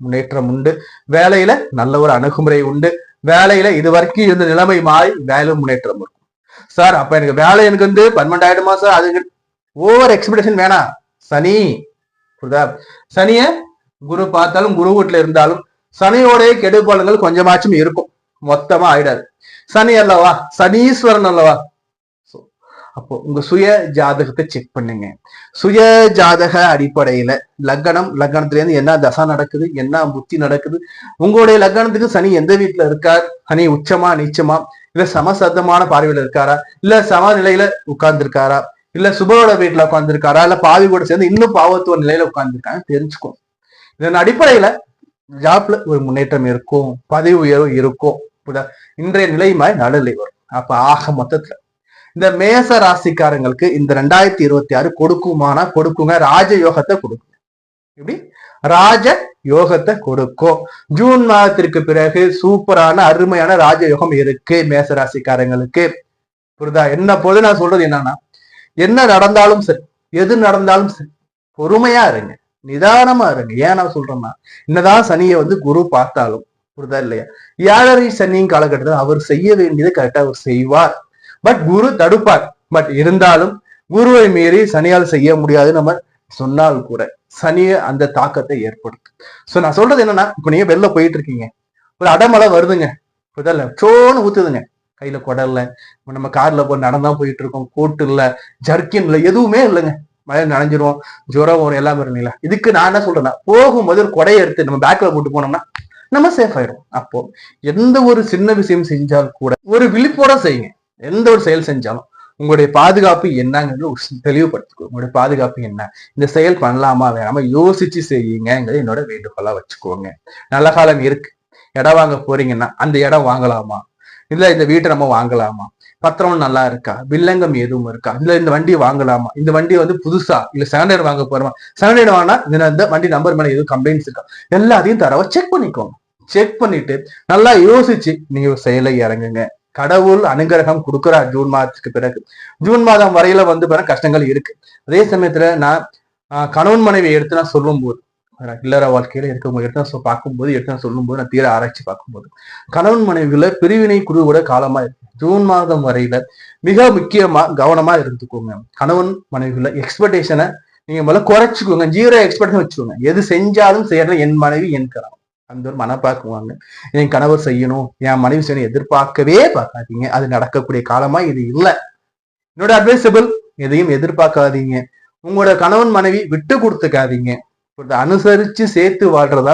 முன்னேற்றம் உண்டு. வேலையில நல்ல ஒரு அணுகுமுறை உண்டு. வேலையில இது வரைக்கும் இருந்த நிலைமை மாறி வேலை முன்னேற்றம் இருக்கும். சார் அப்ப எனக்கு வேலை எனக்கு வந்து பர்மனெண்ட் ஆயிடுமா சார்? அது ஓவர் எக்ஸ்பெக்டேஷன் வேணாம். சனி புரியுதா? சனிய குரு பார்த்தாலும் குரு வீட்டுல இருந்தாலும் சனியோடைய கெடுபலன்கள் கொஞ்சமாச்சும் இருக்கும், மொத்தமா ஆயிடாது. சனி அல்லவா, சனீஸ்வரன் அல்லவா. அப்போ உங்க சுய ஜாதகத்தை செக் பண்ணுங்க. சுய ஜாதக அடிப்படையில லக்னத்துல இருந்து என்ன தசா நடக்குது, என்ன புத்தி நடக்குது, உங்களுடைய லக்னத்துக்கு சனி எந்த வீட்டுல இருக்கார், சனி உச்சமா நீச்சமா, இல்ல சமசத்தமான பார்வையில இருக்காரா, இல்ல சமநிலையில உட்கார்ந்து இருக்காரா, இல்ல சுபரோட வீட்டுல உட்கார்ந்து இருக்காரா, இல்ல பாவி கூட சேர்ந்து இன்னும் பாவத்துவ நிலையில உட்கார்ந்து இருக்காங்க தெரிஞ்சுக்கும். இதன் அடிப்படையில ஜாப்ல ஒரு முன்னேற்றம் இருக்கும், பதவி உயர்வு இருக்கும். இன்றைய நிலைமை நடுநிலை வரும். அப்ப ஆக மொத்தத்துல இந்த மேச ராசிக்காரங்களுக்கு இந்த 2026 கொடுக்குமானா கொடுக்குங்க. ராஜ யோகத்தை கொடுக்குங்க. எப்படி ராஜ யோகத்தை கொடுக்கும். ஜூன் மாதத்திற்கு பிறகு சூப்பரான அருமையான ராஜயோகம் இருக்கு மேச ராசிக்காரங்களுக்கு. புரியுதா? என்ன போது நான் சொல்றது என்னன்னா, என்ன நடந்தாலும் சரி, எது நடந்தாலும் சரி, பொறுமையா இருங்க, நிதானமா இருங்க. ஏன் நான் சொல்றேன்னா, என்னதான் சனியை வந்து குரு பார்த்தாலும், புரியுதா இல்லையா, 7 சனியின் காலகட்டத்தில் அவர் செய்ய வேண்டியதை கரெக்டா அவர் செய்வார். But Guru தடுப்பார். பட் இருந்தாலும் குருவை மீறி சனியால் செய்ய முடியாது நம்ம சொன்னால் கூட சனிய அந்த தாக்கத்தை ஏற்படுத்தும். சோ நான் சொல்றது என்னன்னா, இப்ப நீங்க வெளில போயிட்டு இருக்கீங்க, ஒரு அடமழை வருதுங்க, புரியுதா, சோன்னு ஊத்துதுங்க, கையில குடல்ல, நம்ம கார்ல போய் நடந்தா போயிட்டு இருக்கோம், கோட்டு இல்ல, ஜர்க்கின் இல்ல, எதுவுமே இல்லைங்க, மழை நனைஞ்சிரும், ஜுரம் வரும், எல்லாமே இருந்தீங்களா. இதுக்கு நான் என்ன சொல்றேன்னா, போகும்போது ஒரு கொடையை எடுத்து நம்ம பேக்ல போட்டு போனோம்னா நம்ம சேஃப் ஆயிடும். அப்போ எந்த ஒரு சின்ன விஷயம் செஞ்சாலும் கூட ஒரு விழிப்போட செய்யுங்க. எந்த ஒரு செயல் செஞ்சாலும் உங்களுடைய பாதுகாப்பு என்னங்கிறது தெளிவுபடுத்திக்கோ. உங்களுடைய பாதுகாப்பு என்ன, இந்த செயல் பண்ணலாமா வேணாமா யோசிச்சு செய்யுங்கிறது என்னோட வேண்டுகோளா வச்சுக்கோங்க. நல்ல காலம் இருக்கு. இடம் வாங்க போறீங்கன்னா அந்த இடம் வாங்கலாமா, இல்ல இந்த வீட்டை நம்ம வாங்கலாமா, பத்திரம் நல்லா இருக்கா, வில்லங்கம் எதுவும் இருக்கா, இல்ல இந்த வண்டி வாங்கலாமா, இந்த வண்டி வந்து புதுசா இல்ல செகண்ட் ஹேண்ட் வாங்க போறோமா, செகண்ட் ஹேண்ட் வாங்கினா இந்த வண்டி நம்பர் மேல எதுவும் கம்ப்ளைண்ட்ஸ் இருக்கா, எல்லாத்தையும் தரவா செக் பண்ணிக்கோங்க. செக் பண்ணிட்டு நல்லா யோசிச்சு நீங்க செயலை இறங்குங்க. கடவுள் அனுகிரகம் கொடுக்குறார் ஜூன் மாதத்துக்கு பிறகு. ஜூன் மாதம் வரையில வந்து பாருங்க கஷ்டங்கள் இருக்கு. அதே சமயத்துல நான் கணவன் மனைவி எடுத்து நான் சொல்லும் போது, இல்லற வாழ்க்கையில இருக்கவங்க எடுத்து பார்க்கும்போது, எடுத்து சொல்லும் போது, நான் தீர ஆராய்ச்சி பார்க்கும்போது கணவன் மனைவிகளை பிரிவினை குழுவோட காலமா இருக்கு. ஜூன் மாதம் வரையில மிக முக்கியமா கவனமா இருந்துக்கோங்க. கணவன் மனைவிகளை எக்ஸ்பெக்டேஷனை நீங்க முதல்ல குறைச்சிக்கோங்க. 0 எக்ஸ்பெக்டேஷன் வச்சுக்கோங்க. எது செஞ்சாலும் செய்யறது என் மனைவி என் கணவன் அந்த ஒரு மனப்பாக்குவாங்க. என் கணவர் செய்யணும், என் மனைவி செய்யணும் எதிர்பார்க்கவே பார்க்காதீங்க. அது நடக்கக்கூடிய காலமா இது இல்லை. என்னோட அட்வைசபிள், எதையும் எதிர்பார்க்காதீங்க. உங்களோட கணவன் மனைவி விட்டு கொடுத்துக்காதீங்க. அனுசரிச்சு சேர்த்து வாழ்றதா